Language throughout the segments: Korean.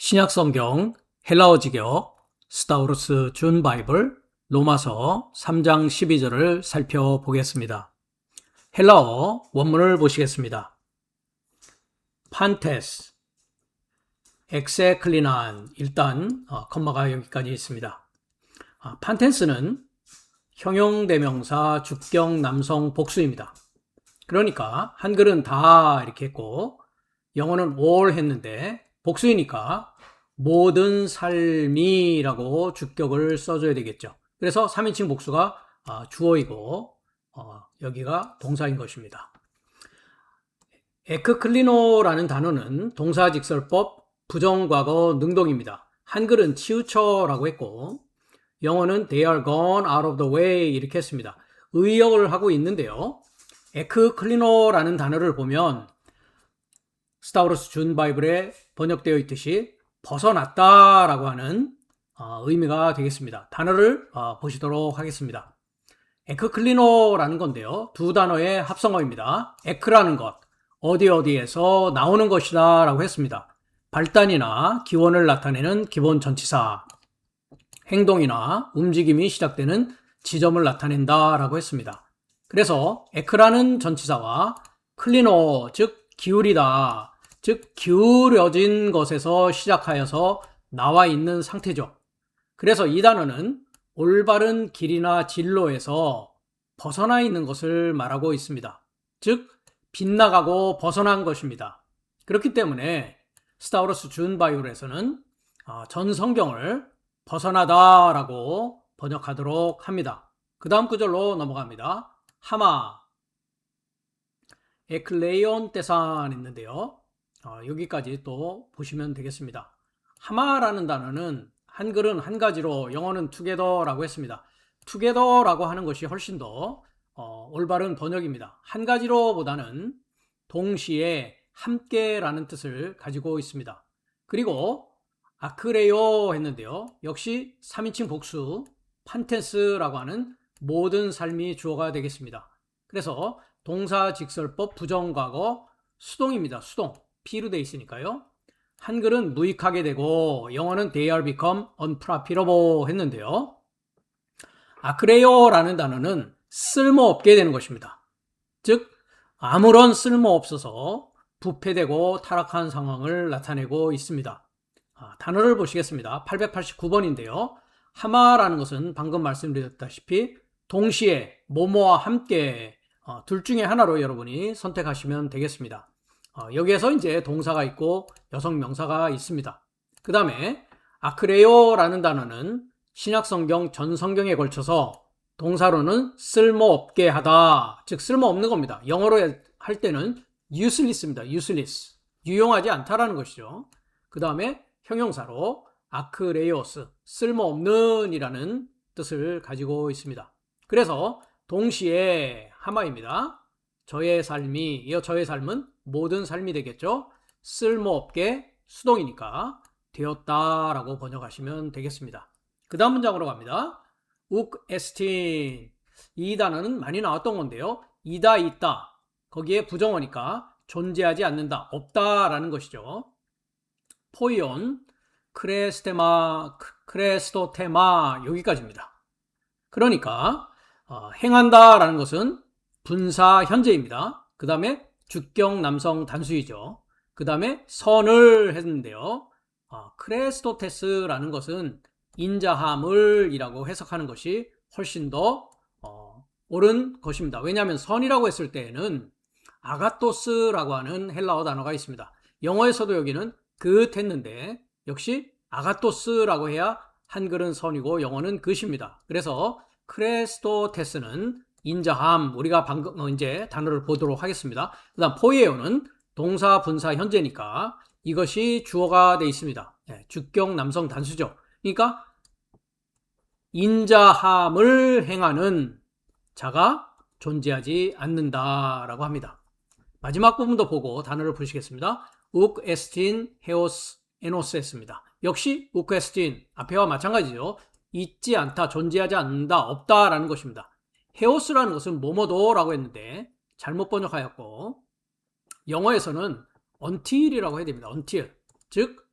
신약성경 헬라어 직역 스타우루스 준 바이블 로마서 3장 12절을 살펴보겠습니다. 헬라어 원문을 보시겠습니다. 판테스, 엑세클리난, 일단 컴마가 여기까지 있습니다. 판테스는 형용대명사 주격 남성 복수입니다. 그러니까 한글은 다 이렇게 했고 영어는 all 했는데 복수이니까 모든 삶이라고 주격을 써줘야 되겠죠. 그래서 3인칭 복수가 주어이고 여기가 동사인 것입니다. 에크클리노라는 단어는 동사직설법 부정과거 능동입니다. 한글은 치우쳐라고 했고 영어는 they are gone out of the way 이렇게 했습니다. 의역을 하고 있는데요. 에크클리노라는 단어를 보면 스타우루스 준 바이블에 번역되어 있듯이 벗어났다라고 하는 의미가 되겠습니다. 단어를 보시도록 하겠습니다. 에크클리노라는 건데요. 두 단어의 합성어입니다. 에크라는 것, 어디에서 나오는 것이다 라고 했습니다. 발단이나 기원을 나타내는 기본 전치사, 행동이나 움직임이 시작되는 지점을 나타낸다 라고 했습니다. 그래서 에크라는 전치사와 클리노, 즉 기울이다, 즉 기울여진 것에서 시작하여서 나와 있는 상태죠. 그래서 이 단어는 올바른 길이나 진로에서 벗어나 있는 것을 말하고 있습니다. 즉 빗나가고 벗어난 것입니다. 그렇기 때문에 스타우루스 준 바이블에서는 전 성경을 벗어나다라고 번역하도록 합니다. 그 다음 구절로 넘어갑니다. 하마, 에클레이온 떼산 있는데요. 여기까지 또 보시면 되겠습니다. 하마라는 단어는 한글은 한 가지로 영어는 together라고 했습니다. together라고 하는 것이 훨씬 더 올바른 번역입니다. 한 가지로 보다는 동시에 함께라는 뜻을 가지고 있습니다. 그리고 아크레요 했는데요. 역시 3인칭 복수 판테스라고 하는 모든 삶이 주어가 되겠습니다. 그래서 동사직설법 부정과거 수동입니다. 수동. P로 되어 있으니까요. 한글은 무익하게 되고 영어는 they are become unprofitable 했는데요. 아크레요라는 단어는 쓸모없게 되는 것입니다. 즉 아무런 쓸모없어서 부패되고 타락한 상황을 나타내고 있습니다. 단어를 보시겠습니다. 889번인데요. 하마라는 것은 방금 말씀드렸다시피 동시에 뭐뭐와 함께 둘 중에 하나로 여러분이 선택하시면 되겠습니다. 여기에서 이제 동사가 있고 여성 명사가 있습니다. 그 다음에 아크레요라는 단어는 신약성경 전 성경에 걸쳐서 동사로는 쓸모없게 하다, 즉 쓸모없는 겁니다. 영어로 할 때는 useless입니다. useless, 유용하지 않다라는 것이죠. 그 다음에 형용사로 아크레이오스, 쓸모없는 이라는 뜻을 가지고 있습니다. 그래서 동시에 하마입니다. 저의 삶이, 저의 삶은 모든 삶이 되겠죠. 쓸모없게 수동이니까 되었다라고 번역하시면 되겠습니다. 그 다음 문장으로 갑니다. 욱 에스틴, 이 단어는 많이 나왔던 건데요. 이다 있다, 거기에 부정어니까 존재하지 않는다, 없다라는 것이죠. 포이온, 크레스토테마 여기까지입니다. 그러니까 행한다라는 것은 분사 현재입니다. 그 다음에 주격 남성 단수이죠. 그 다음에 선을 했는데요. 크레스토테스라는 것은 인자함을 이라고 해석하는 것이 훨씬 더 옳은 것입니다. 왜냐하면 선이라고 했을 때에는 아가토스라고 하는 헬라어 단어가 있습니다. 영어에서도 여기는 굿 했는데 역시 아가토스라고 해야 한글은 선이고 영어는 굿입니다. 그래서 크레스토테스는 인자함, 우리가 방금 이제 단어를 보도록 하겠습니다. 그 다음 포이에오는 동사 분사 현재니까 이것이 주어가 되어 있습니다. 주격 남성 단수죠. 그러니까 인자함을 행하는 자가 존재하지 않는다라고 합니다. 마지막 부분도 보고 단어를 보시겠습니다. 욱 에스틴 헤오스 에노스 했습니다. 역시 욱 에스틴 앞에와 마찬가지죠. 있지 않다, 존재하지 않는다, 없다라는 것입니다. 헤오스라는 것은 뭐뭐도라고 했는데 잘못 번역하였고 영어에서는 until이라고 해야 됩니다. until, 즉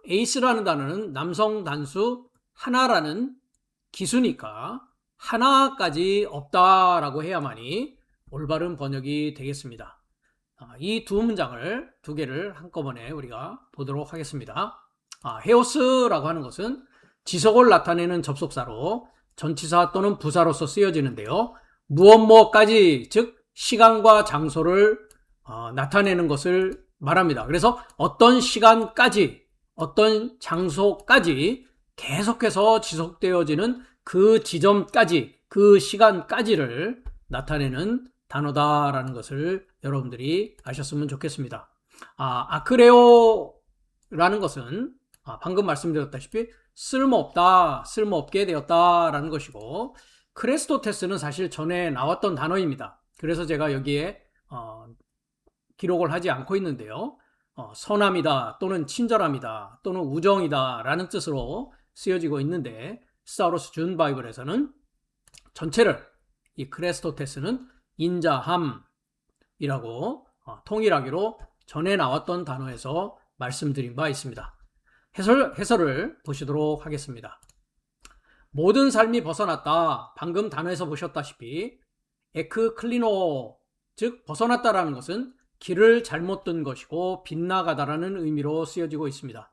에이스라는 단어는 남성 단수 하나라는 기수니까 하나까지 없다라고 해야만이 올바른 번역이 되겠습니다. 이 두 문장을 두 개를 한꺼번에 우리가 보도록 하겠습니다. 헤오스라고 하는 것은 지속을 나타내는 접속사로 전치사 또는 부사로서 쓰여지는데요. 무엇뭐까지, 즉 시간과 장소를 나타내는 것을 말합니다. 그래서 어떤 시간까지, 어떤 장소까지 계속해서 지속되어지는 그 지점까지, 그 시간까지를 나타내는 단어다라는 것을 여러분들이 아셨으면 좋겠습니다. 아크레오라는 것은 방금 말씀드렸다시피 쓸모없다, 쓸모없게 되었다라는 것이고, 크레스토테스는 사실 전에 나왔던 단어입니다. 그래서 제가 여기에 기록을 하지 않고 있는데요. 선함이다 또는 친절함이다 또는 우정이다 라는 뜻으로 쓰여지고 있는데, 스타우로스 준 바이블에서는 전체를 이 크레스토테스는 인자함이라고 통일하기로 전에 나왔던 단어에서 말씀드린 바 있습니다. 해설을 보시도록 하겠습니다. 모든 삶이 벗어났다. 방금 단어에서 보셨다시피 에크클리노, 즉 벗어났다라는 것은 길을 잘못 든 것이고 빗나가다라는 의미로 쓰여지고 있습니다.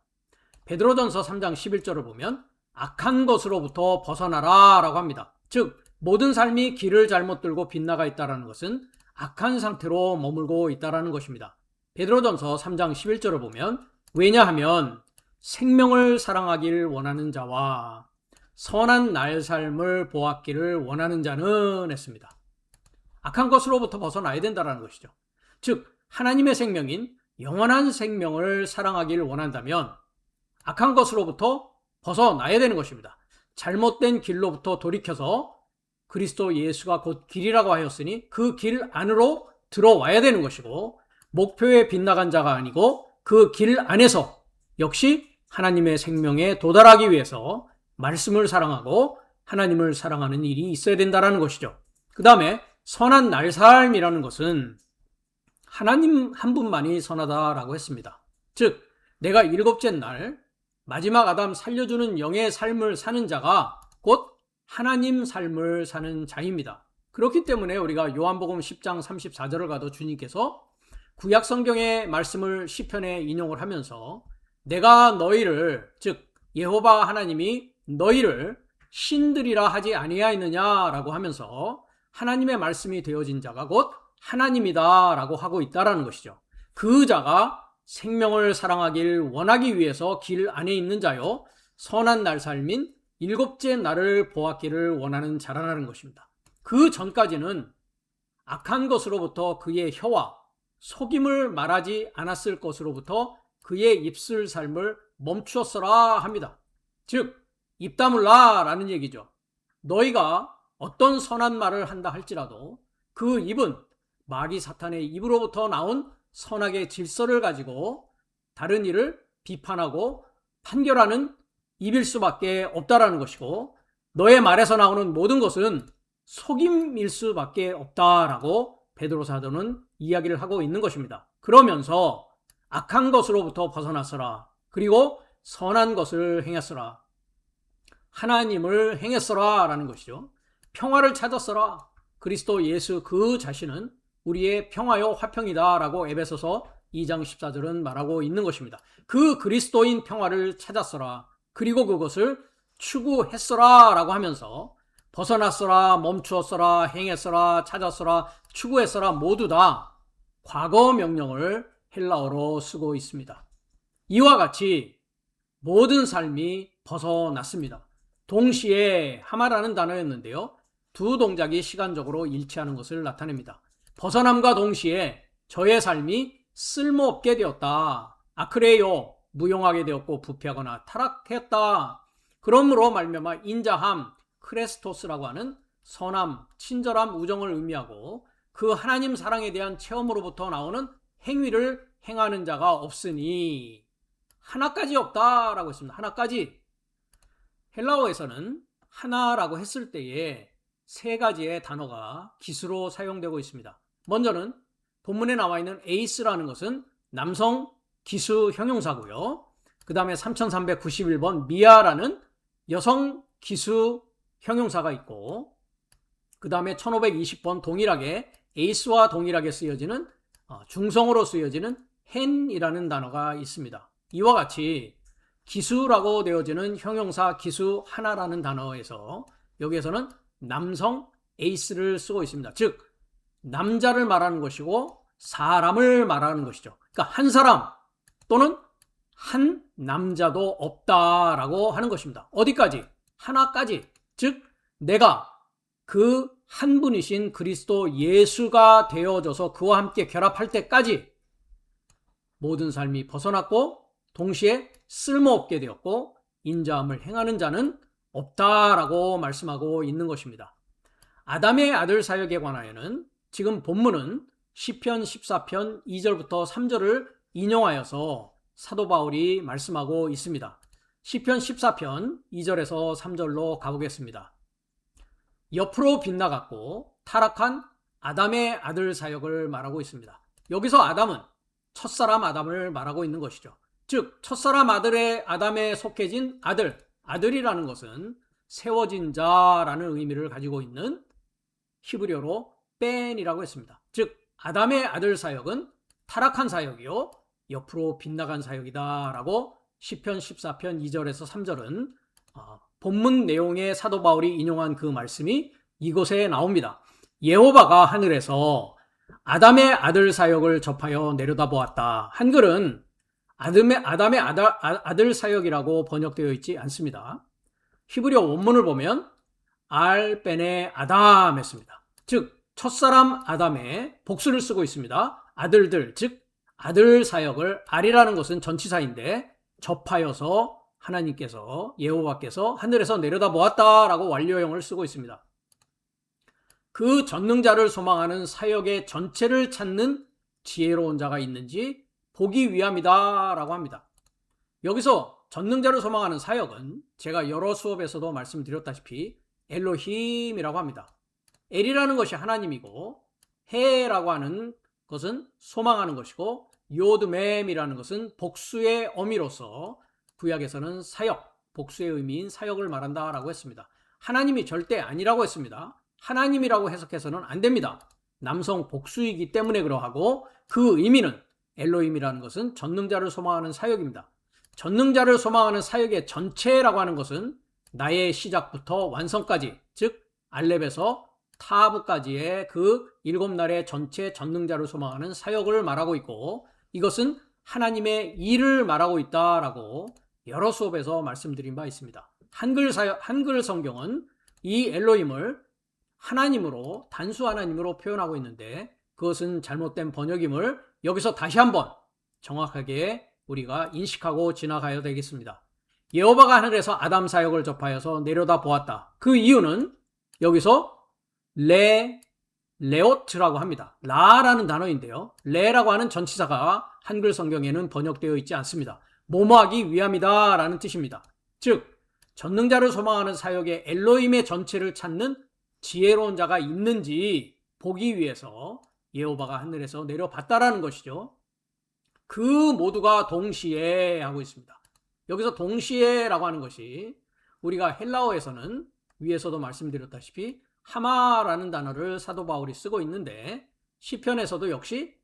베드로전서 3장 11절을 보면 악한 것으로부터 벗어나라 라고 합니다. 즉 모든 삶이 길을 잘못 들고 빗나가 있다는 것은 악한 상태로 머물고 있다는 것입니다. 베드로전서 3장 11절을 보면 왜냐하면 생명을 사랑하길 원하는 자와 선한 날 삶을 보았기를 원하는 자는 했습니다. 악한 것으로부터 벗어나야 된다는 것이죠. 즉 하나님의 생명인 영원한 생명을 사랑하길 원한다면 악한 것으로부터 벗어나야 되는 것입니다. 잘못된 길로부터 돌이켜서 그리스도 예수가 곧 길이라고 하였으니 그 길 안으로 들어와야 되는 것이고, 목표에 빗나간 자가 아니고 그 길 안에서 역시 하나님의 생명에 도달하기 위해서 말씀을 사랑하고 하나님을 사랑하는 일이 있어야 된다는 것이죠. 그 다음에 선한 날삶이라는 것은 하나님 한 분만이 선하다라고 했습니다. 즉 내가 일곱째 날 마지막 아담 살려주는 영의 삶을 사는 자가 곧 하나님 삶을 사는 자입니다. 그렇기 때문에 우리가 요한복음 10장 34절을 가도 주님께서 구약 성경의 말씀을 시편에 인용을 하면서 내가 너희를, 즉 여호와 하나님이 너희를 신들이라 하지 아니하였느냐라고 하면서 하나님의 말씀이 되어진 자가 곧 하나님이다 라고 하고 있다는 것이죠. 그 자가 생명을 사랑하길 원하기 위해서 길 안에 있는 자요 선한 날 삶인 일곱째 날을 보았기를 원하는 자라는 것입니다. 그 전까지는 악한 것으로부터 그의 혀와 속임을 말하지 않았을 것으로부터 그의 입술 삶을 멈추었어라 합니다. 즉 입 다물라 라는 얘기죠. 너희가 어떤 선한 말을 한다 할지라도 그 입은 마귀 사탄의 입으로부터 나온 선악의 질서를 가지고 다른 일을 비판하고 판결하는 입일 수밖에 없다라는 것이고, 너의 말에서 나오는 모든 것은 속임일 수밖에 없다라고 베드로 사도는 이야기를 하고 있는 것입니다. 그러면서 악한 것으로부터 벗어났어라, 그리고 선한 것을 행했어라, 하나님을 행했어라 라는 것이죠. 평화를 찾았어라. 그리스도 예수 그 자신은 우리의 평화요 화평이다 라고 에베소서 2장 14절은 말하고 있는 것입니다. 그 그리스도인 평화를 찾았어라, 그리고 그것을 추구했어라 라고 하면서 벗어났어라, 멈추었어라, 행했어라, 찾았어라, 추구했어라 모두 다 과거 명령을 헬라어로 쓰고 있습니다. 이와 같이 모든 삶이 벗어났습니다. 동시에 하마라는 단어였는데요, 두 동작이 시간적으로 일치하는 것을 나타냅니다. 벗어남과 동시에 저의 삶이 쓸모없게 되었다, 아크레요 무용하게 되었고 부패하거나 타락했다. 그러므로 말미암아 인자함, 크레스토스라고 하는 선함, 친절함, 우정을 의미하고 그 하나님 사랑에 대한 체험으로부터 나오는 행위를 행하는 자가 없으니 하나까지 없다라고 했습니다. 하나까지. 헬라어에서는 하나라고 했을 때에 세 가지의 단어가 기수로 사용되고 있습니다. 먼저는 본문에 나와 있는 에이스라는 것은 남성 기수 형용사고요. 그 다음에 3391번 미아라는 여성 기수 형용사가 있고, 그 다음에 1520번 동일하게 에이스와 동일하게 쓰여지는 중성어로 쓰여지는 hen이라는 단어가 있습니다. 이와 같이 기수라고 되어지는 형용사 기수 하나라는 단어에서 여기에서는 남성 에이스를 쓰고 있습니다. 즉 남자를 말하는 것이고 사람을 말하는 것이죠. 그러니까 한 사람 또는 한 남자도 없다라고 하는 것입니다. 어디까지? 하나까지. 즉 내가 그 한 분이신 그리스도 예수가 되어져서 그와 함께 결합할 때까지 모든 삶이 벗어났고 동시에 쓸모없게 되었고 인자함을 행하는 자는 없다라고 말씀하고 있는 것입니다. 아담의 아들 사역에 관하여는 지금 본문은 시편 14편 2절부터 3절을 인용하여서 사도 바울이 말씀하고 있습니다. 시편 14편 2절에서 3절로 가보겠습니다. 옆으로 빗나갔고 타락한 아담의 아들 사역을 말하고 있습니다. 여기서 아담은 첫사람 아담을 말하고 있는 것이죠. 즉 첫사람 아담에 속해진 아들이라는 것은 세워진 자라는 의미를 가지고 있는 히브리어로 벤이라고 했습니다. 즉 아담의 아들 사역은 타락한 사역이요 옆으로 빗나간 사역이다 라고 시편 14편 2절에서 3절은 본문 내용의 사도 바울이 인용한 그 말씀이 이곳에 나옵니다. 여호와가 하늘에서 아담의 아들 사역을 접하여 내려다보았다. 한글은 아담의 아들 사역이라고 번역되어 있지 않습니다. 히브리어 원문을 보면 알벤의 아담 했습니다. 즉 첫사람 아담의 복수를 쓰고 있습니다. 아들들, 즉 아들 사역을 알이라는 것은 전치사인데 접하여서 하나님께서 여호와께서 하늘에서 내려다보았다라고 완료형을 쓰고 있습니다. 그 전능자를 소망하는 사역의 전체를 찾는 지혜로운 자가 있는지 보기 위함이다라고 합니다. 여기서 전능자를 소망하는 사역은 제가 여러 수업에서도 말씀드렸다시피 엘로힘이라고 합니다. 엘이라는 것이 하나님이고 해라고 하는 것은 소망하는 것이고 요드맴이라는 것은 복수의 어미로서 구약에서는 사역, 복수의 의미인 사역을 말한다라고 했습니다. 하나님이 절대 아니라고 했습니다. 하나님이라고 해석해서는 안 됩니다. 남성 복수이기 때문에 그러하고 그 의미는 엘로힘이라는 것은 전능자를 소망하는 사역입니다. 전능자를 소망하는 사역의 전체라고 하는 것은 나의 시작부터 완성까지, 즉 알렙에서 타브까지의 그 7날의 전체 전능자를 소망하는 사역을 말하고 있고 이것은 하나님의 일을 말하고 있다라고 여러 수업에서 말씀드린 바 있습니다. 한글 성경은 이 엘로힘을 하나님으로, 단수 하나님으로 표현하고 있는데 그것은 잘못된 번역임을 여기서 다시 한번 정확하게 우리가 인식하고 지나가야 되겠습니다. 여호와가 하늘에서 아담 사역을 접하여서 내려다 보았다. 그 이유는 여기서 레오트라고 합니다. 라라는 단어인데요. 레라고 하는 전치사가 한글 성경에는 번역되어 있지 않습니다. 뭐뭐하기 위함이다 라는 뜻입니다. 즉 전능자를 소망하는 사역의 엘로힘의 전체를 찾는 지혜로운 자가 있는지 보기 위해서 여호와가 하늘에서 내려봤다라는 것이죠. 그 모두가 동시에 하고 있습니다. 여기서 동시에라고 하는 것이 우리가 헬라어에서는 위에서도 말씀드렸다시피 하마라는 단어를 사도 바울이 쓰고 있는데 시편에서도 역시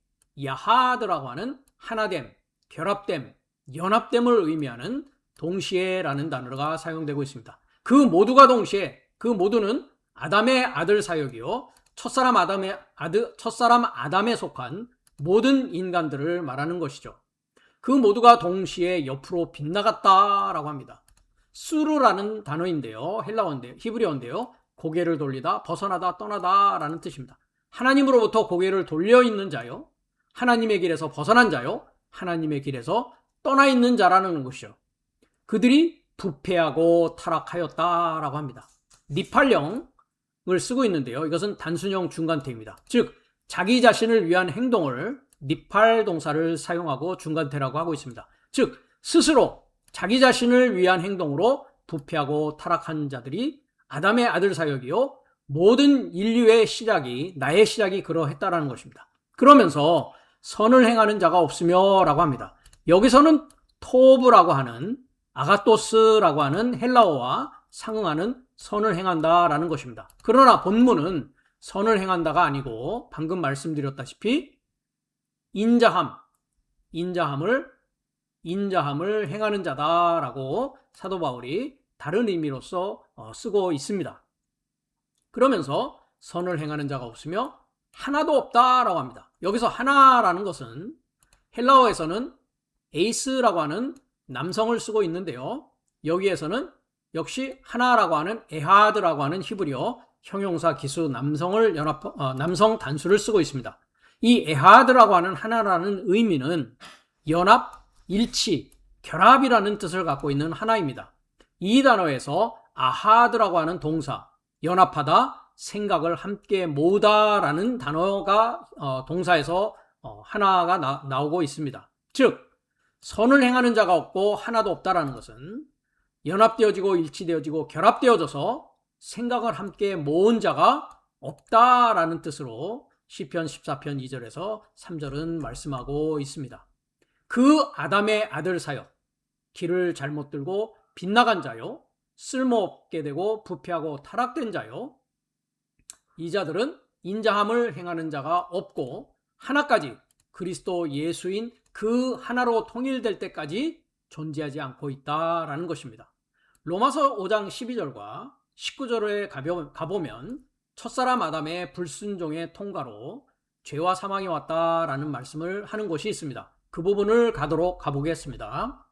야하드라고 하는 하나됨, 결합됨, 연합됨을 의미하는 동시에라는 단어가 사용되고 있습니다. 그 모두가 동시에, 그 모두는 아담의 아들 사역이요 첫사람 아담에 속한 모든 인간들을 말하는 것이죠. 그 모두가 동시에 옆으로 빗나갔다라고 합니다. 수르라는 단어인데요, 헬라어인데요, 히브리어인데요, 고개를 돌리다, 벗어나다, 떠나다 라는 뜻입니다. 하나님으로부터 고개를 돌려 있는 자요, 하나님의 길에서 벗어난 자요, 하나님의 길에서 떠나 있는 자라는 것이죠. 그들이 부패하고 타락하였다라고 합니다. 니팔령을 쓰고 있는데요, 이것은 단순형 중간태입니다. 즉 자기 자신을 위한 행동을 니팔 동사를 사용하고 중간태라고 하고 있습니다. 즉 스스로 자기 자신을 위한 행동으로 부패하고 타락한 자들이 아담의 아들 사역이요 모든 인류의 시작이, 나의 시작이 그러했다라는 것입니다. 그러면서 선을 행하는 자가 없으며 라고 합니다. 여기서는 토브라고 하는 아가토스라고 하는 헬라어와 상응하는 선을 행한다라는 것입니다. 그러나 본문은 선을 행한다가 아니고 방금 말씀드렸다시피 인자함을 행하는 자다라고 사도 바울이 다른 의미로서 쓰고 있습니다. 그러면서 선을 행하는 자가 없으며 하나도 없다라고 합니다. 여기서 하나라는 것은 헬라어에서는 에이스라고 하는 남성을 쓰고 있는데요. 여기에서는 역시 하나라고 하는 에하드라고 하는 히브리어 형용사 기수 남성 단수를 쓰고 있습니다. 이 에하드라고 하는 하나라는 의미는 연합, 일치, 결합이라는 뜻을 갖고 있는 하나입니다. 이 단어에서 아하드라고 하는 동사, 연합하다, 생각을 함께 모으다라는 단어가 동사에서 하나가 나오고 있습니다. 즉 선을 행하는 자가 없고 하나도 없다라는 것은 연합되어지고 일치되어지고 결합되어져서 생각을 함께 모은 자가 없다라는 뜻으로 시편 14편 2절에서 3절은 말씀하고 있습니다. 그 아담의 아들 사역, 길을 잘못 들고 빗나간 자요, 쓸모없게 되고 부패하고 타락된 자요, 이 자들은 인자함을 행하는 자가 없고 하나까지 그리스도 예수인 그 하나로 통일될 때까지 존재하지 않고 있다라는 것입니다. 로마서 5장 12절과 19절에 가보면 첫사람 아담의 불순종의 통과로 죄와 사망이 왔다라는 말씀을 하는 곳이 있습니다. 그 부분을 가보겠습니다.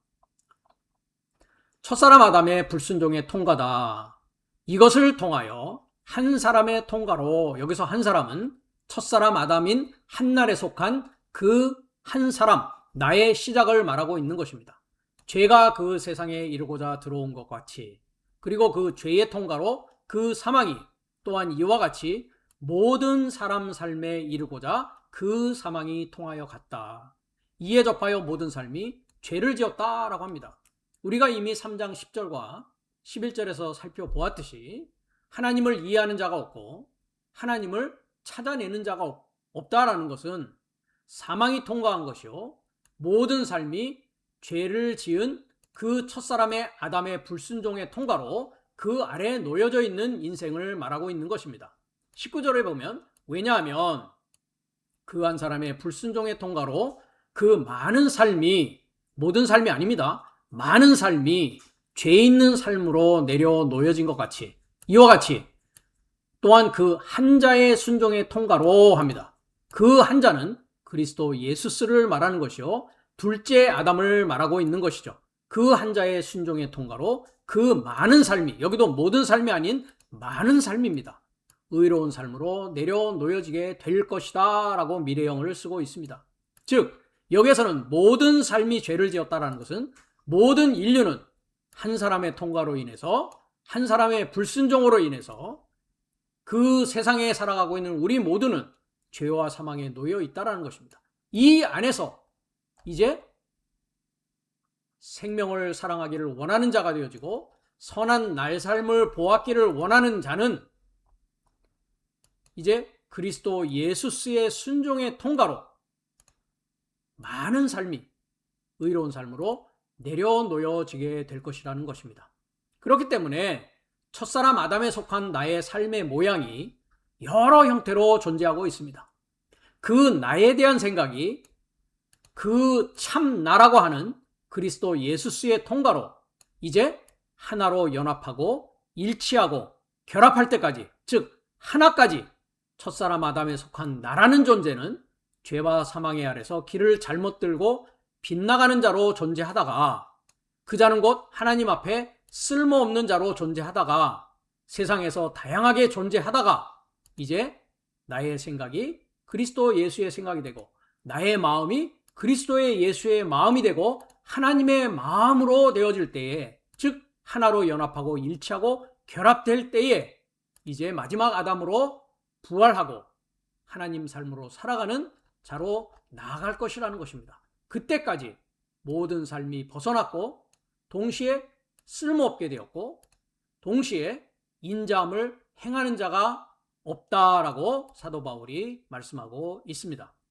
첫사람 아담의 불순종의 통과다. 이것을 통하여 한 사람의 통과로, 여기서 한 사람은 첫사람 아담인 한날에 속한 그 한 사람, 나의 시작을 말하고 있는 것입니다. 죄가 그 세상에 이르고자 들어온 것 같이, 그리고 그 죄의 통과로 그 사망이 또한 이와 같이 모든 사람 삶에 이르고자 그 사망이 통하여 갔다. 이에 접하여 모든 삶이 죄를 지었다라고 합니다. 우리가 이미 3장 10절과 11절에서 살펴보았듯이 하나님을 이해하는 자가 없고 하나님을 찾아내는 자가 없다라는 것은 사망이 통과한 것이요, 모든 삶이 죄를 지은 그 첫사람의 아담의 불순종의 통과로 그 아래에 놓여져 있는 인생을 말하고 있는 것입니다. 19절에 보면 왜냐하면 그 한 사람의 불순종의 통과로 그 많은 삶이, 모든 삶이 아닙니다, 많은 삶이 죄 있는 삶으로 내려 놓여진 것 같이, 이와 같이 또한 그 한 자의 순종의 통과로 합니다. 그 한 자는 그리스도 예수스를 말하는 것이요, 둘째 아담을 말하고 있는 것이죠. 그 한 자의 순종의 통과로 그 많은 삶이, 여기도 모든 삶이 아닌 많은 삶입니다, 의로운 삶으로 내려 놓여지게 될 것이다 라고 미래형을 쓰고 있습니다. 즉 여기에서는 모든 삶이 죄를 지었다라는 것은 모든 인류는 한 사람의 통과로 인해서, 한 사람의 불순종으로 인해서 그 세상에 살아가고 있는 우리 모두는 죄와 사망에 놓여 있다라는 것입니다. 이 안에서 이제 생명을 사랑하기를 원하는 자가 되어지고 선한 날 삶을 보았기를 원하는 자는 이제 그리스도 예수스의 순종의 통과로 많은 삶이 의로운 삶으로 내려놓여지게 될 것이라는 것입니다. 그렇기 때문에 첫사람 아담에 속한 나의 삶의 모양이 여러 형태로 존재하고 있습니다. 그 나에 대한 생각이 그 참 나라고 하는 그리스도 예수스의 통과로 이제 하나로 연합하고 일치하고 결합할 때까지, 즉 하나까지 첫사람 아담에 속한 나라는 존재는 죄와 사망의 아래서 길을 잘못 들고 빗나가는 자로 존재하다가, 그 자는 곧 하나님 앞에 쓸모없는 자로 존재하다가, 세상에서 다양하게 존재하다가 이제 나의 생각이 그리스도 예수의 생각이 되고 나의 마음이 그리스도의 예수의 마음이 되고 하나님의 마음으로 되어질 때에, 즉 하나로 연합하고 일치하고 결합될 때에 이제 마지막 아담으로 부활하고 하나님 삶으로 살아가는 자로 나아갈 것이라는 것입니다. 그때까지 모든 삶이 벗어났고 동시에 쓸모없게 되었고 동시에 인자함을 행하는 자가 없다라고 사도 바울이 말씀하고 있습니다.